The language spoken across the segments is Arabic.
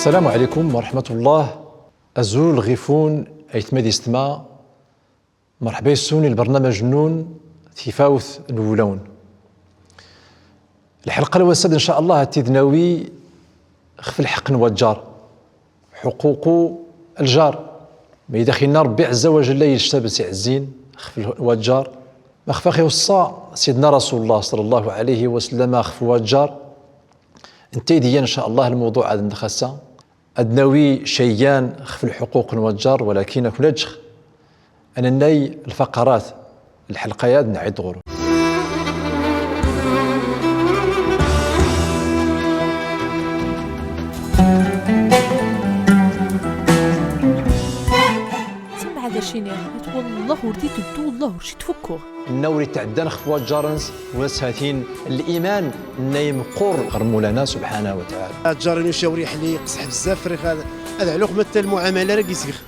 السلام عليكم ورحمة الله. أزول الغيفون أيتمادي استماع مرحبا يسوني البرنامج نون تفاوث نولون. الحلقة الوساد إن شاء الله تدناوي خف الحق نوجار حقوق الجار ما يدخلنا ربي عز وجل يجتبى سعزين خف الوجار ما خفاخي وصا سيدنا رسول الله صلى الله عليه وسلم خف وجار انتي إن شاء الله الموضوع عاد ندخسا أدناوي شيان خف الحقوق نوجار ولكن كنجخ أنا ناي الفقرات الحلقيات نعيد غور. سمع هذا شيني والله وردي تدو والله ورشي تفكوه النوري تعدان خفوات جارنس وسهاتين الإيمان نايم قر غرمولانا سبحانه وتعالى. الجارين يشاوري حلي قصح بزاف فريق هذا علوق مثل المعاملة راه كيسيخ.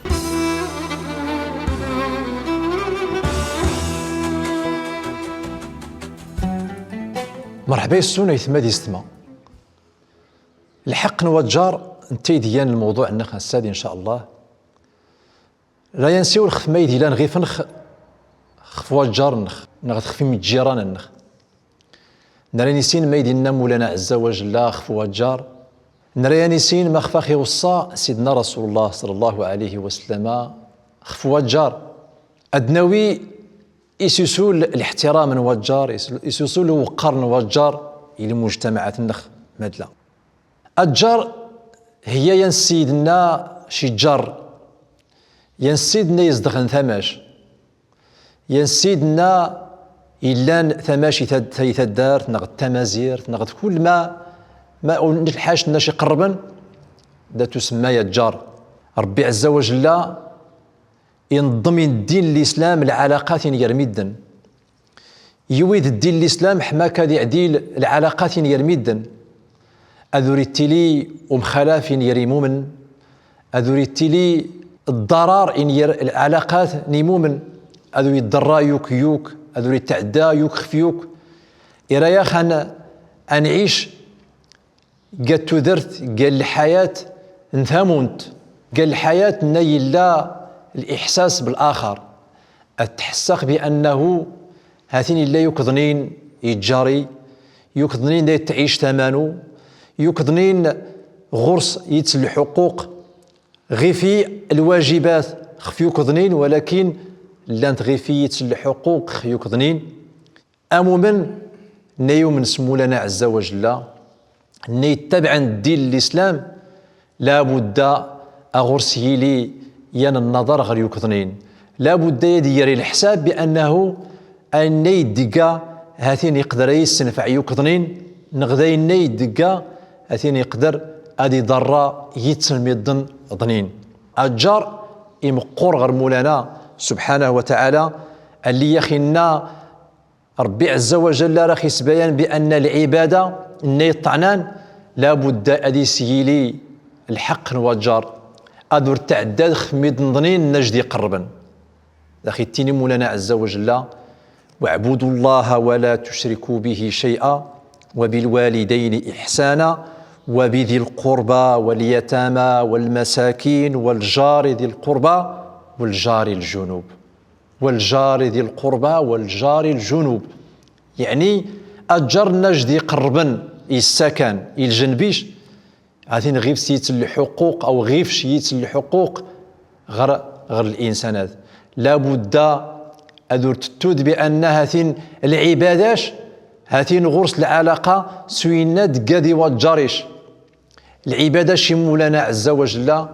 مرحبا يسونا يثمادي استماع الحق نوجار انتي ديان الموضوع النخ السادي ان شاء الله لا ينسيو الخفماي ديالان غير فنخ خفوا الجار نخ نغتخفي من الجيران النخ نرانيسين ما يدينا مولانا عز وجل خفوا الجار نرانيسين ما خفاخي وصا سيدنا رسول الله صلى الله عليه وسلم خفوا الجار أدناوي يسوسول الاحترام نوجار يسوسول الوقار نوجار إلى مجتمعات النخ مدلا الجار هي ينسيدنا شي جار ينسيدنا يزدغن ثماش ينسيدنا إلان ثماشي ثيثدار نغد تمازير نغد كل ما نلحاش ناشي قربا دا تسمى الجار. ربي عز وجل ينظم الدين الإسلام العلاقات يرميدا يويد الدين الإسلام حماك ذي عديل العلاقات يرميدا أذوري التلي ومخلاف يريمومن أذوري التلي الضرار إن العلاقات نيمومن أذوري الضراء يوك أذوري التعدى يوك خفيوك إرايا خان أنعيش قد تذرت قال الحياة انثامونت قال الحياة ناي لا الإحساس بالآخر التحسق بأنه هاتين لا يكظنين يتجاري يكظنين لا تعيش ثمانو يكظنين غرس يتسل الحقوق غيفي الواجبات خفي يكظنين ولكن لانت غيفي يتسل الحقوق يكظنين أمومن نيو من سمولانا عز وجل نيتبع الدين الإسلام لابد أغرسي لي ين النظر غير يكظنين لابد يدير الحساب بأنه أني دقا هاتين يقدر يسنفع يكظنين نغذي ني دقا هاتين يقدر أدي ضراء يتسلم الضن ضنين الجار يمقور غير مولانا سبحانه وتعالى اللي يخينا ربي عز وجل راخي سبيان بأن العبادة ني الطعنان لابد أدي سيلي الحق نوجار أدور تعداد خميد نظنين نجدي قربا أخي تيني مولانا عز وجل واعبدوا الله ولا تشركوا به شيئا وبالوالدين إحسانا وبذي القربى واليتامى والمساكين والجار ذي القربى والجار الجنوب والجار ذي القربى والجار الجنوب يعني الجار نجدي قربا السكن الجنبيش عاثين غيف سيت الحقوق أو غيف شيت الحقوق غير الإنسان هذا لابد أدور تتود بأن هاتين العباداش هاتين غرس العلاقة سوينات قادي والجاريش العبادة شي مولانا عز وجل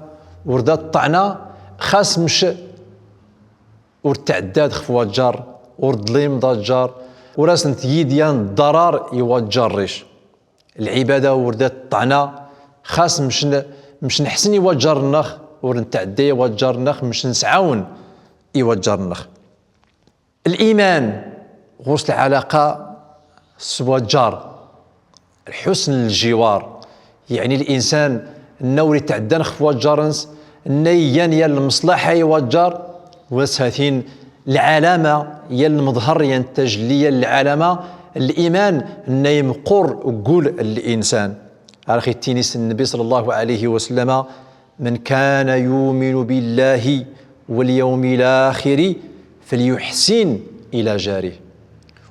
ورد الطعنة خاص مش ورد تعداد خفوا الجار ورد ليم ضا الجار وراسن تيديان الضرار يوجريش العبادة وردات الطعنة خاص مش نحسن يوجر النخ ورنتعدي يوجر النخ مش نسعاون يوجر النخ الإيمان غرس العلاقة سوا الجار الحسن الجوار يعني الإنسان النوري تعدى نخفوا الجارنس النيان يا المصلحة يوجر وسهاتين العلامة يا المظهر ينتج لي العلامة الإيمان نيمقر قول الإنسان أخي التينيس النبي صلى الله عليه وسلم من كان يؤمن بالله واليوم الآخر فليحسن إلى جاره.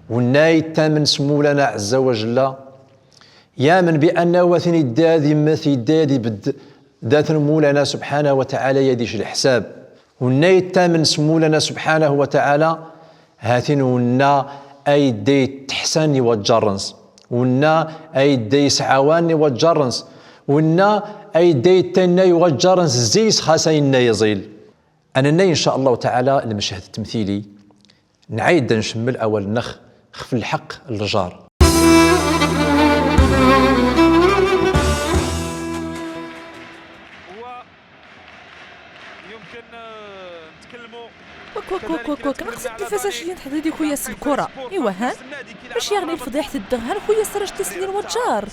والنايت من سمولنا عز وجل يامن بأن وثن الدادي مثي الدادي ذات مولانا سبحانه وتعالى يديش الحساب. والنايت من سمولنا سبحانه وتعالى هاتين ونا أي دي تحسن والجرنس، ونا أي دي سعوان والجرنس، ونا أي دي تناي والجرنس زيس خاسين يزيل. أنا إن شاء الله تعالى المشهد التمثيلي نعيد نشمل أول نخ خف الحق الجار. يمكن نتكلموا كوك نقصد كيفاش جيت حديدي خويا الكره ايوا ها باش يغني فضيحه الدغهان خويا سراج تسنين وجار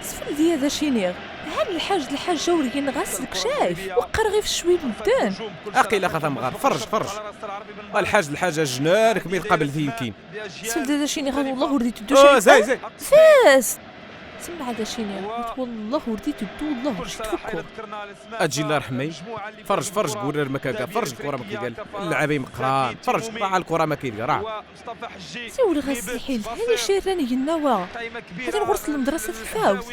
سفل دي هذا شينيغ هل الحاج جوري غاسلك شايف وقر غير في شوي مدان اقي لا خاطر مغار فرج الحاجه جنانك مين قبل ذي يمكن سفل هذا شينيغ والله رديت الدوش زي فاس سمع هذا شينيغ والله رديت الدو والله رشت تفكر اجي الله يرحمي فرج قول المكاكا فرج الكره ما كيقال اللعابه مقران فرج راه الكره ما كيدير راه سول غاسل حيل هذه شيراني النوا هذا نغرس المدرسه الفاوت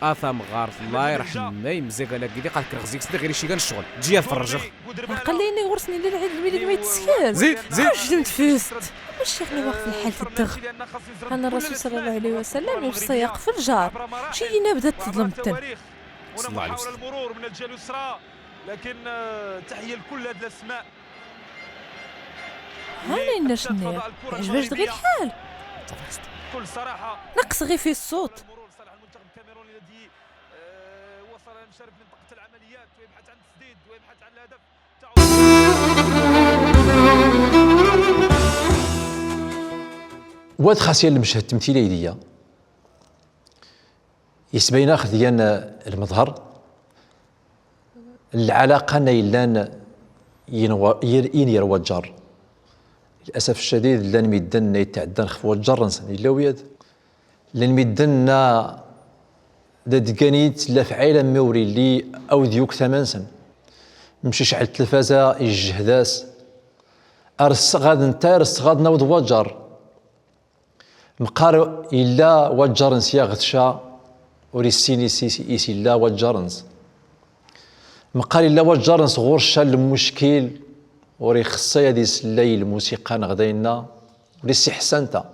اثام غار الله يرحمي مزيق على كيدي قالك رغزيك سدا غير شي كنشغل تجي فرجخ قال لي اني غرسني للعيد الميلاد ما يتسكر زيد جدمت فيست واش شيخنا واقف الحال في الدغ كان الرسول صلى الله عليه وسلم يوصيق في الجار شينا بدات تظلم التم صلى الله عليه وسلم المرور من الجهه اليسرى لكن تحيه لكل هذه الاسماء هاني الناس النير عجباش غير الحال بكل صراحه نقص غير في الصوت المرور صالح المنتخب الكاميروني الذي وصل مشارك منطقه العمليات ويبحث عن التسديد ويبحث عن الهدف واد خاصية المشهد التمثيلي ديا يسبين اخ ديال المظهر العلاقة نيلان ينير الجار للأسف الشديد لان ميدن يتعدى خفوة الجار نسان إلا وياد لان ميدن دادكانيت لا فعيلا موري اللي أو ديوك ثمان سن مشيش على التلفازة يجهداس أرس غاد نتا أرس غاد ناود وجر مقار إلا وجرنس يا غتشا وريسيني سيسي إلا وجرنس مقال إلا وجرنس غورشا المشكل وري خصا يدي سلاي الموسيقى نغدينا وريسي حسنتا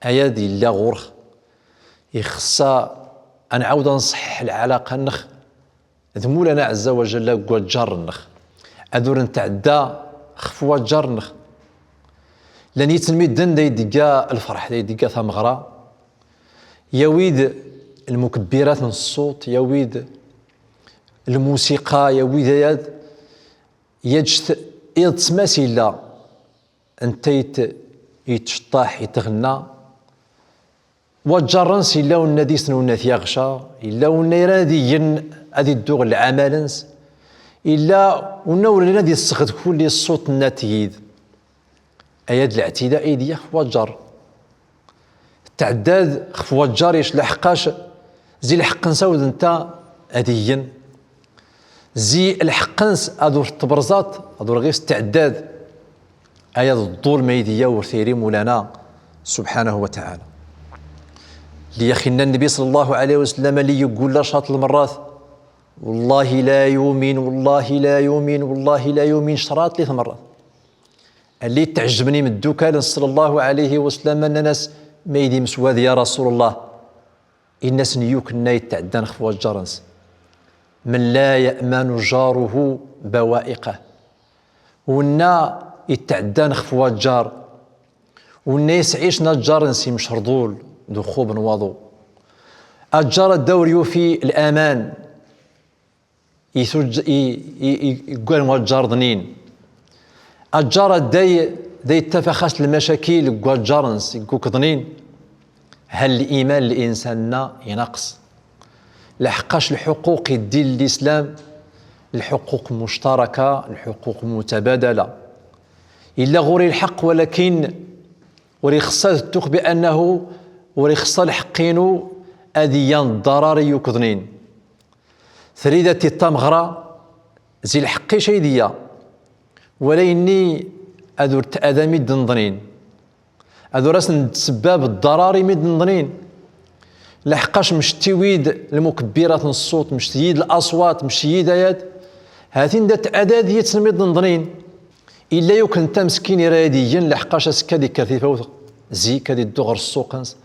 أيادي إلا غورخ يخصا نعاود نصحح العلاقة نخ ذمولانا عز وجل قوى جار نخ أدور نتعدى خفوة جار نخ لان يتلميدن دا يدقا الفرح دا يدقا ثمغرة يويد المكبرات من الصوت يويد الموسيقى يويد يجت يتسماسي لا انت يتشطاح يتغنى وجرنس إلا وناديس وناث يغشى إلا ونيراديين هذه الدوغ العمالنس إلا ونور نادي الصغد كل الصوت الناتيد أياد الاعتداء ديال خواجر التعداد خواجر يش لحقاش زي الحق نساود انت أديين زي الحق نس أدور التبرزات أدور غير التعداد أياد الضول ميديا ورثيري مولانا سبحانه وتعالى ليخينا النبي صلى الله عليه وسلم اللي يقول لا شاط المرات والله لا يؤمن والله لا يؤمن والله لا يؤمن شراط ثلاث مرات اللي تعجبني من الدكان صلى الله عليه وسلم ان الناس ما يدي مسواد يا رسول الله الناس نيوك نايت تعدى نخفوا الجرنس من لا يأمن جاره بوائقه ونا يتعدى نخفوا الجار والناس عيشنا الجرنس مشردول دخوب نواضو الجار الدور يوفي الأمان يقول الجار ضنين الجار داي يتفخش المشاكل قوى الجارنس يقول ضنين هل الإيمان الإنسان ينقص لحقاش الحقوق الدين الإسلام الحقوق مشتركة الحقوق متبادلة إلا غوري الحق ولكن وري خصها تتوق بأنه وري خصها الحقينو أديان ضراري يكضنين ثريدة التمغرة زي الحقي شيدية وليني أذور تأذامي دنضنين أذور أسن سباب الضراري مدنضنين لحقاش مش تيويد المكبرات الصوت مش تييد الأصوات مش تييد آيات هاتين دات أداد يتسمي دنضنين إلا يوكن أنت مسكين راديين لحقاش أسكادي كثيفة زي كادي الدوغر السوقنس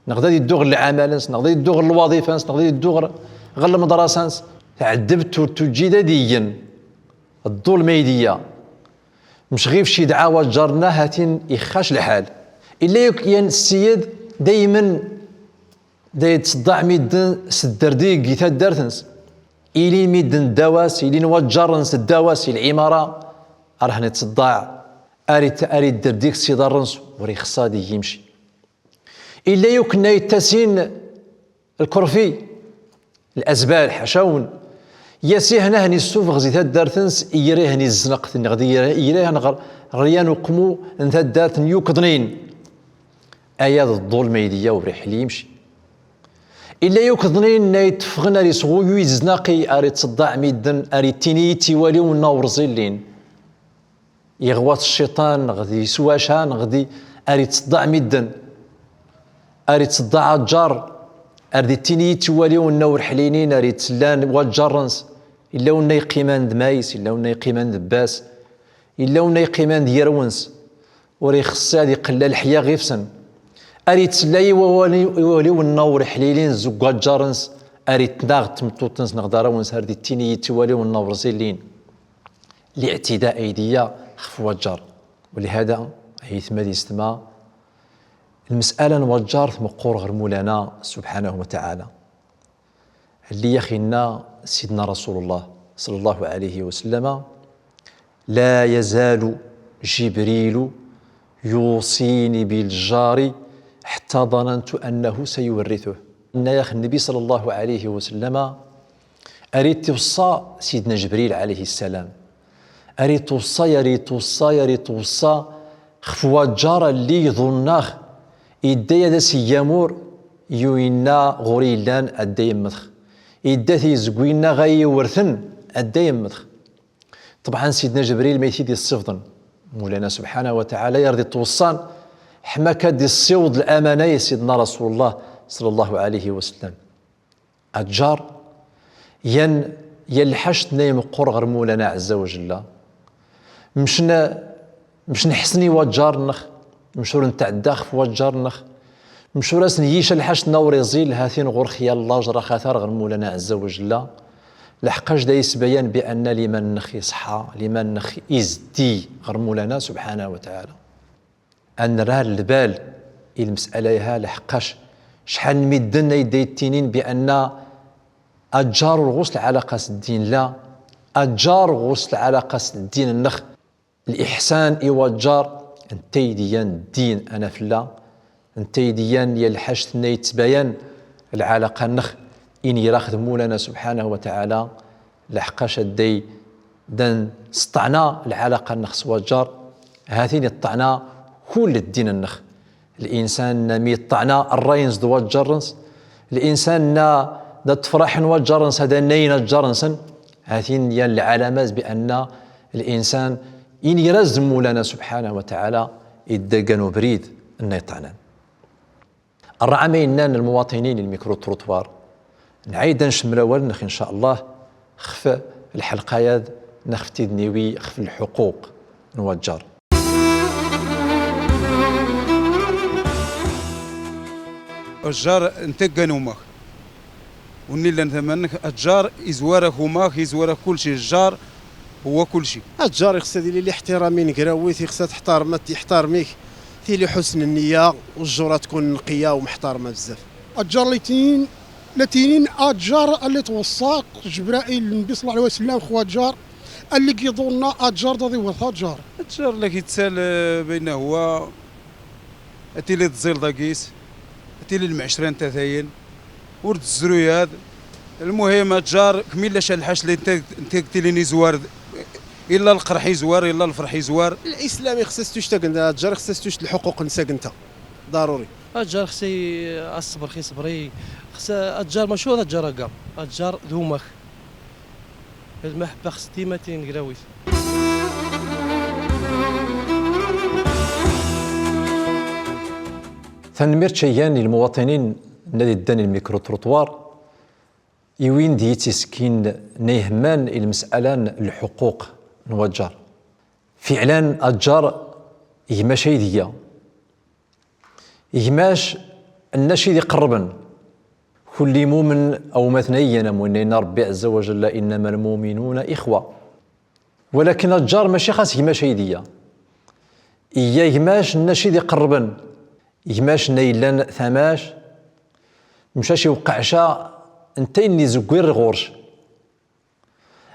نغدا الدوغر العملنس نغدا الدوغر الوظيفة نغدا الدوغر غير المدرسة تعذبت وتجي داديا الضول ميدية مش غير شي دعاوى جارنا هاتين يخاش الحال إلا يكون السيد دايما يتصدع ميدن سدرديق يتا دارتنس إلي ميدن دواس إلي نوجرنس الدواس العمارة راه نتصدع أريد درديك سيدارنس وري خصادي يمشي إلا يكون يتسين الكرفي الأزبال حشاون ياسي هنا هني السوف غزي دارتنس إيريه هني الزنق غادي إيريه ريان وقمو انت دارتن يوكضنين آيات الضول ميدية وريح لي يمشي إلا يوكضنين نايتفغنا لي صغو يزناقي أريد تصدع ميدن أريد تينيتي والي وناور زيلين يغوات الشيطان غادي يسواشان غادي أريد تصدع ميدن أريد تصدع الجار أريد تينيتي والي وناور حلينين أريد تسلان والجرنس إلا ونا يقيمان دمايس إلا ونا يقيمان دباس إلا ونا يقيمان ديرونس وري خصها هادي قلال الحياة غيفسن أريد تسلاي وولي والنور حليلين زوكا جارنس أريد تناغ تمطوطنس نغدار ونس هردي التيني تولي والنور زيلين لاعتداء أيديا خفوا الجار ولهذا هيثما يستمع المسألة نوجار مقور غير مولانا سبحانه وتعالى اللي يخينا سيدنا رسول الله صلى الله عليه وسلم لا يزال جبريل يوصيني بالجار حتى ظننت أنه سيورثه إن يا أخي النبي صلى الله عليه وسلم أريد توصى سيدنا جبريل عليه السلام أريد توصى خفوا جار اللي يظناه إدايا دا سيامور يوينا غوريلان أدايم مدخ إداتي زقوينا غاي ورثن أدايم مدخ طبعا سيدنا جبريل ما يثيدي الصفضن مولانا سبحانه وتعالى يرضي توصان حما كادي الصوض الأمانة سيدنا رسول الله صلى الله عليه وسلم الجار يلحشت نايم قرغر مولانا عز وجل مش نحسني وجار نخ مشور نتعدى خف وجار نخ مشور راس نيش الحشت نوري زيل هاثين غور خيال الله جرى خاثار غير مولانا عز وجل لحقاش دا يسبيان بأن لمن نخ يصحى لمن نخ يزدي غير مولانا سبحانه وتعالى أن راه البال المسألة لحقاش شحال مدنا يدي التنين بأن الجار الغسل على قاس الدين لا الجار غسل على قاس الدين النخ الإحسان إيوا الجار انتي ديان الدين أنا في الله انتي ديان يلحشت يتبين العلاقة النخ إن يراخذ مولانا سبحانه وتعالى لحقاش الدي دان سطعنا العلاقة النخ سوا الجار هاتين الطعنا كل الدين النخ الإنسان نامي الطعنا الراينز دوا الجرنس الإنسان نا دا تفرح والجرنس هذا نين الجرنسن هاتين ديال العلامات بأن الإنسان إن يرزم مولانا سبحانه وتعالى يدقنوا بريد أنه يطعنان الرعامين المواطنين الميكرو تروتوار نعيد نشمل أول نخ إن شاء الله خف الحلقة نخف تدنيوي خف الحقوق نوجر الجار انتقنوا ماك ونيلا نثمنك الجار يزوارك وماك يزوارك كل شيء الجار هو كل شيء الجار خصها دير لي احترامي نقراوي خصها تحترميك لي حسن النيه والجوره تكون نقيه ومحترمه بزاف الجار اللي تينين الجار اللي توصاك جبرائيل النبي صلى الله عليه وسلم خوا الجار اللي كيظن الجار ضدي وثا الجار اللي كيتسال بينه هو اتي اللي تزيل داكيس اتي اللي المعشرين تاثاين ورد الزروياد المهم الجار كميلا شالحاش اللي انت قلتي زوار الا القرح يزوار الا الفرح يزوار الاسلامي خصها تشتاق الجار خصها تشت الحقوق نساق انت ضروري الجار خصي الصبر خي صبري خص الجار ماشي هو الجار هكا الجار ذومخ المحبه خص ديما تينقراويت. تنمير شيئان للمواطنين الذي داني الميكرو تروطوار يوين دي تسكين نيهمان المسألة الحقوق نوجار فعلا الجار يهماش هيديا يهماش الناس اللي قربن كل مؤمن او مثنيا مؤمنين ربي عز وجل انما المؤمنون اخوه ولكن الجار ماشي خاص يهماش هيديا يهماش الناس اللي قربن يهماش نيلان ثماش مشاش يوقعشا انت اللي زوير غورش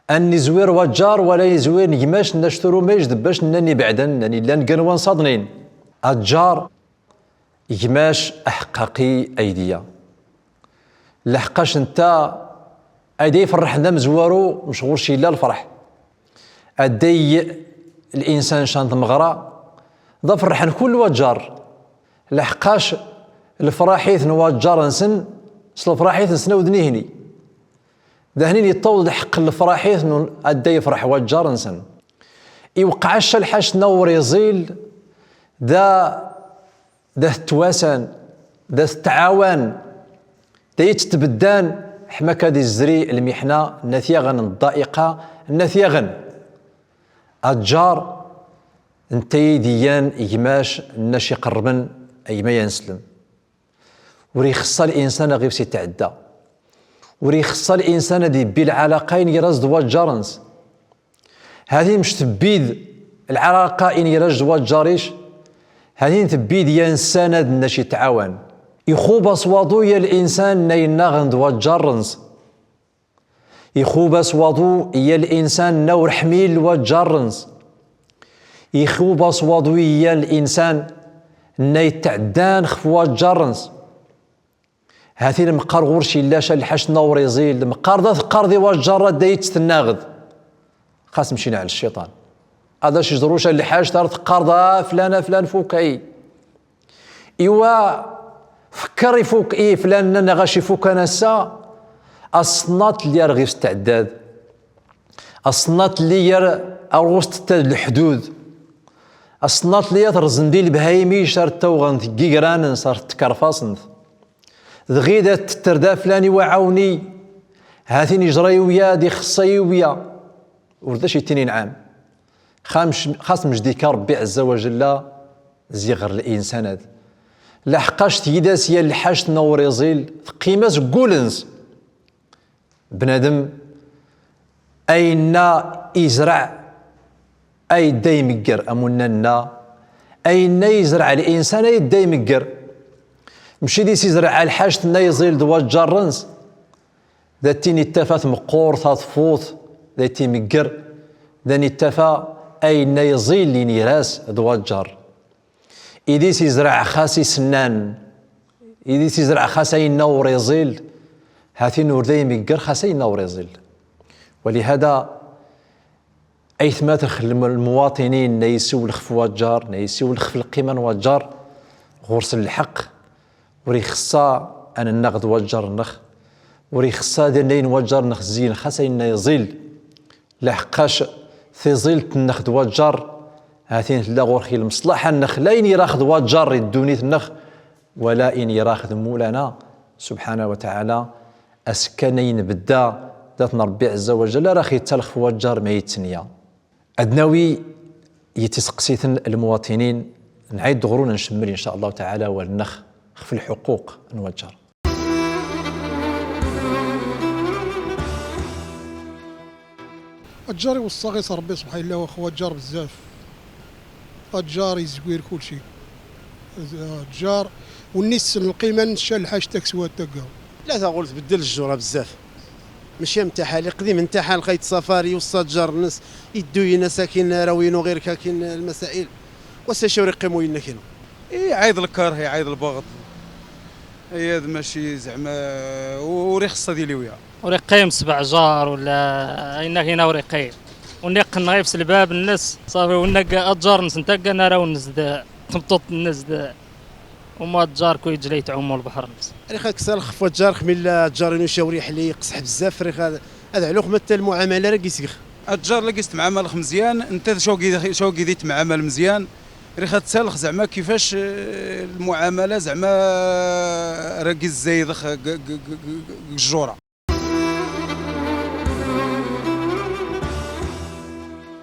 اني زوير وجار ولا يزوير نيماش نشترو ما يجذب باش ناني بعدا ناني لان كانوا صادنين الجار يهماش احقاقي ايديا لحقاش انت ادي فرحنا مزوارو مشغول شي لا الفرح ادي الانسان شانط مغرى ضا فرحان كل وجار لحقاش الفراحيث نوجار نسن سل الفراحيث نسنا ودنيهني ذهنين يطول حق الفراحيث ادي يفرح وجار نسن يوقعش الحاش نور يزيل ذا تواسن ذا التعاون ذا يتبدان حماك هذه الزري المحنه نثيغن الضائقه نثيغن الجار انتي ديان يجماش الناس يقربن اي ما ينسلم وريخص الانسان غير سيتعدى وريخص الانسان دي بالعلاقين يرز وجارنس هذه مش تبيد العلاقه ان يرز وجاريش هذه تبيد ينسان الناس يتعاون يخوب صوادو يا الانسان نيناغن وجارنس يخوب صوادو يا الانسان نور حميل وجارنس يخوب صوادو يا الانسان نيتعدان خفوا جارنس هذه المقار غورشي لاش الحاش نور يزيل المقار ذا ثقار ذي وجارة دايت تناغذ خاص مشينا على الشيطان هذا شجروش اللي حاج تار ثقار ذا فلان فوكاي ايوا فكر يفوك ايه فلان انا غاشي يفوك انا سا الصنات اللي رغي في التعداد الصنات اللي اروست الحدود الصنات اللي ترزن دي البهايمي شار توغن كيكران صار تكرفاصن ذغيدة تتردى فلاني وعاوني هاثين يجري ويا دي خصي ويا ورداش يتنين عام خاص مش ديك ربي عز وجل زيغر الانسان هذا لحقاش تيداس يا الحاش نور يزيل قيمة قولنز بنادم اين يزرع اي دايمكر اموننا اين يزرع الانسان اي دايمكر مشي دي سيزرع الحاج نا يزيل دوا جارنس ذاتيني التفات مقور تطفوت ذاتي مكر ذاني التفا اين يزيل ليني راس دوا جار إذا سيزرع خاسي سنان إذا سيزرع خاسي نور يزيل هاتي نور ذي مكر خاسي نور يزيل ولهذا أيثما تخل المواطنين نيسوا الخف وجار نيسوا الخف القيمة وجار غرس الحق وريخصا أنا النقد وجر النخ وريخصا دينين وجر نخ زين خاصة إنه يزيل لحقاش ثيزيل النخد وجر هاتين لا غورخي المصلحة النخ لا إني راخذ وجر الدونيت النخ ولا إني راخذ مولانا سبحانه وتعالى أسكنين بدا ذاتنا ربي عز وجل راخي تلخ وجر ما يتنيا أدناوي يتسقسيثن المواطنين نعيد دغرونا نشمل إن شاء الله تعالى والنخ في الحقوق نوجر الجار والصغير ربي سبحانه الله واخو الجار بزاف الجار يزوير كل شيء الجار والناس القيمه نشا الحاج تاكسوا تاكاو لا تقول تبدل الجوره بزاف ماشي نتاعها اللي قديم نتاعها لقيت سفاري وسط جار الناس يدوينا ساكن راوينو غير كاين المسائل وساشاو يقيموا لنا كاين يعايد الكره يعايد البغض هي ماشي زعما وريخصه ديالي وياه وريقيم 7 جار ولا اين كاين وريقيم ونق نغيف الباب الناس صافي ونق اتجار نس نتاكا نرا ونس تمطط الناس وما الجار كو يجلي تعوموا البحر نفس ريخا كسال خفوا الجار خميلا الجار انو شاوري حلي يقصح بزاف ريخا هذا علوخ مثل المعامله راه كيسيخ الجار اللي تمعامل مزيان انت شو كي تمعامل مزيان ريخا تسالخ زعما كيفاش المعامله زعما راكي زايدخ الجوره.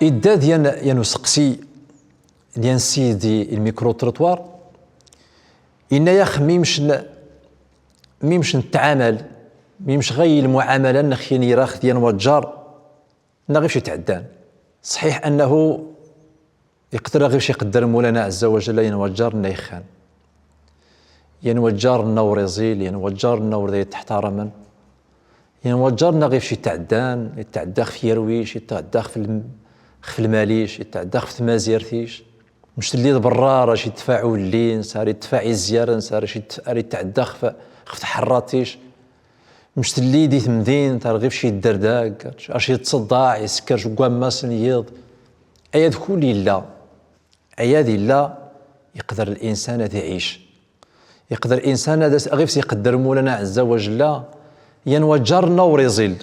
إدا ديال سقسي ديال سيدي الميكرو تروطوار إنا يا ميمش نتعامل ميمش غير المعامله نخيني راخ ديال وجار نا غير شي تعدان. صحيح انه يقدر غير شي يقدر مولانا عز وجل ينوجر نيخان ينوجر النور يزيل ينوجر النور ذي تحترما ينوجرنا غير شي تعدان يتعدى في يرويش يتعدى في الماليش يتعدى في مازيرتيش مش اللي برا راه شي يدفعوا اللين صار يدفع الزياره صار شي يتعدى في حراتيش مش اللي دي تمدين ترى غير شي الدرداق اش يتصدع يسكر جوام سنيض اياد كل لا اياد لا يقدر الانسان يعيش يقدر الانسان هذا غير يقدر مولانا عز وجل ينوجرنا وريزيل.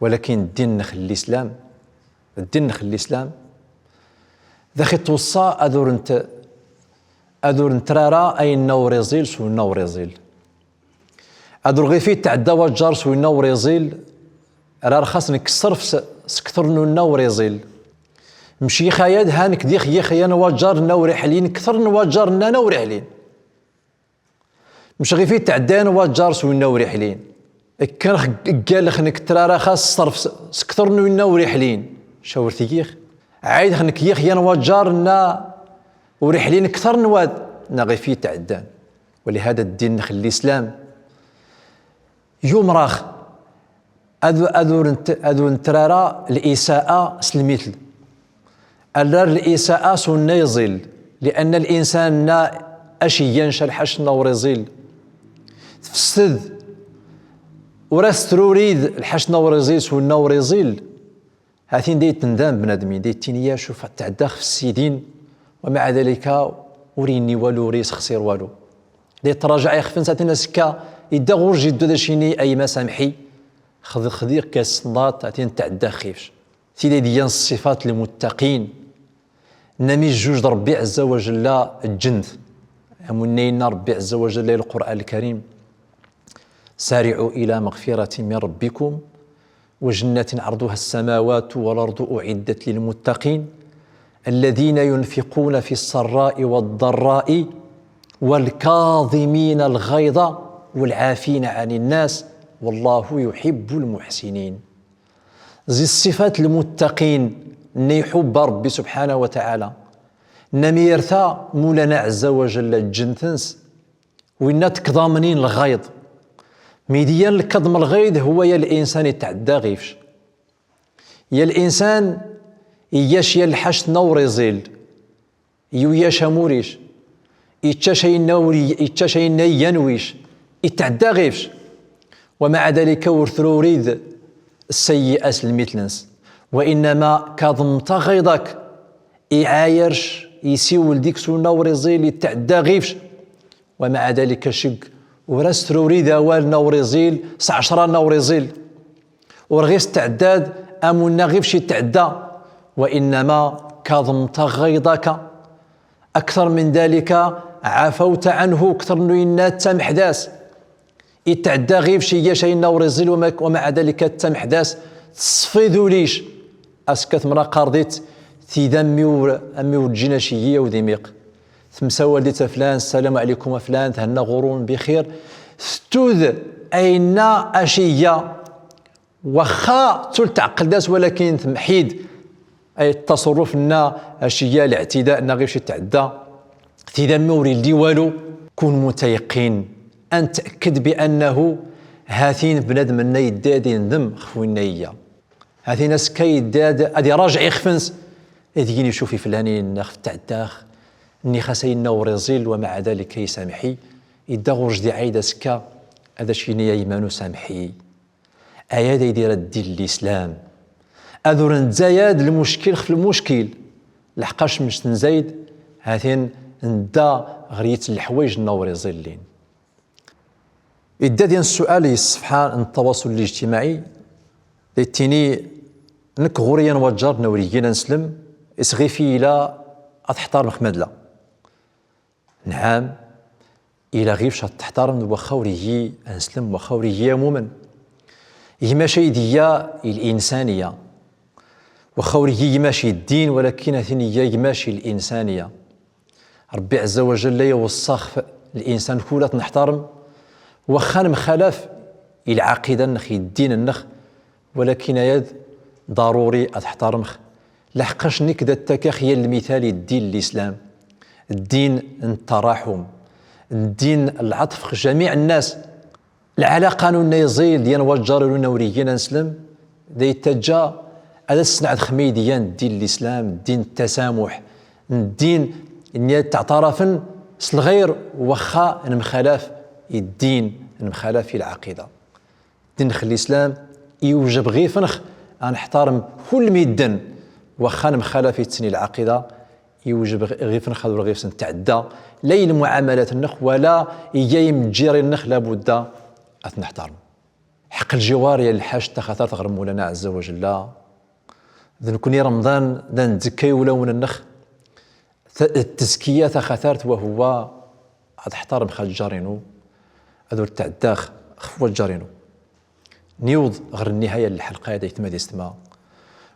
ولكن الدين نخلي الاسلام الدين نخلي الاسلام ذاك توصى ادور نترارا اي نوريزيل سو نوريزيل ادور غير فيه تعدى وجار سو نوريزيل راه خاص نكسر سكثر نوريزيل مشي خايد هانك ديخ يا خيان وجار نوري حلين كثر نوجر نوري حلين مش غير فيه تعدان وجار سو نوري حلين كان قال خنك ترى خاص صرف سكثر نوري حلين شاورتي كيخ عايد خنك يخ يا وجار ورحلين كثر نواد غير فيه تعدان. ولهذا الدين نخلي الاسلام يوم راخ أذو نترارا الإساءة سلميتل ألار الإساءة سنة يزيل لأن الإنسان أشي ينشى الحش نوريزيل تفسد وراس تروريد الحش نوريزيل سنة وريزيل هاتين دي تندام بنادمين دي تينيا شوف تعداخ في السيدين ومع ذلك وريني والو ريس خسير والو دي تراجع يخفن ساتنا سكا يدغور جدو داشيني أي ما سامحي خذي كاس ناط عتين تعدى خيفش سيدي ديان الصفات للمتقين نمي جوج ربي عز وجل الجند أمنينا ربي عز وجل القرآن الكريم سارعوا إلى مغفرة من ربكم وجنة عرضها السماوات والأرض أعدت للمتقين الذين ينفقون في السراء والضراء والكاظمين الغيظ والعافين عن الناس والله يحب المحسنين. زي الصفات المتقين نيحب ربي سبحانه وتعالى نميرثا مولانا عز وجل الجنتنس وإنا تكضامنين الغيظ ميديان الكظم الغيظ هو يا الإنسان يتعدى غيفش يا الإنسان ياش يلحش نوريزيل يوياش موريش يتشاشين ينويش يتعدى غيفش ومع ذلك ورثروريد السيئة المثلنس وإنما كظمت غيظك يعايرش يسيول ديك سونا وريزيل يتعدى غيفش ومع ذلك شق ورثروريد أوال نوريزيل 19 نوريزيل ورغيس تعداد أمونا غيفش يتعدى وإنما كظمت غيظك أكثر من ذلك عفوت عنه أكثر من تمحداس يتعدى غير شي شي نوريزيل ومع ذلك تمحداس تصفيذو ليش اسكت مرا قارديت تيدمي امي وجينا شييه وديميق تمسا والديت فلان السلام عليكم فلان تهنا غرون بخير ستوذ اين اشيه وخا تلتعقل داس ولكن تمحيد اي التصرف لنا اشيه الاعتداء غير شي تعدى تيدمي وريلدي والو كون متيقن أن تأكد بأنه هاثين بنادم النا يداد يندم خوينا هي هاثين ناس كيداد ادي راجع يخفنس يجيني شوفي فلاني ناخذ تعداخ ني خاسين نوريزيل ومع ذلك يسامحي يدغور جدي عايده سكا هذا شيني يمانو سامحي ايا يدير الدين الاسلام اذور نتزايد المشكل في المشكل لحقاش مش نزايد هاثين ندا غريت الحوايج النوري زيلين. إدا ديال السؤال الصفحة التواصل الاجتماعي ديتيني نك غوريا نوجر نوريين نسلم إسغيفي إلى أتحترم خمدلا. نعم إلى غيفش تحترم وخوري أنسلم وخوري عموما يماشي ديا الإنسانية وخوري يماشي الدين ولكن ثنيا يماشي الإنسانية. ربي عز وجل يوصخ الإنسان كولا نحترم وخان مخالف العقيدة النخ الدين النخ ولكن يد ضروري أتحترمخ لحقاش نكدا التكاخ هي المثال الدين الإسلام الدين التراحم الدين العطف جميع الناس العلاقة نيزيل ديال وجار ونوريين نسلم دي تجا هذا السنع خمي ديال الدين الإسلام الدين التسامح الدين إني تعترف الغير وخا المخالف الدين المخالف في العقيدة الدين الإسلام يوجب غير فنخ نحترم كل ميدن وخا مخالف يتسني العقيدة يوجب غير فنخ هذا غير نتعدى لا المعاملات النخ ولا إياي مجيري النخ لابد نحترم حق الجوار يا الحاج تخاطر غير مولانا عز وجل ذنكوني رمضان ذا نتزكي ولا النخ التزكية تخاثرت وهو أتحترم خال جارينو هذو التعداخ خفوا الجارينو نيوض غير النهاية للحلقة هذه يتمادي استماع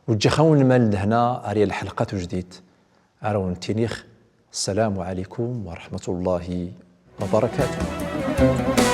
وجي خاون المال هنا أريا الحلقة جديد أراون تينيخ السلام عليكم ورحمة الله وبركاته.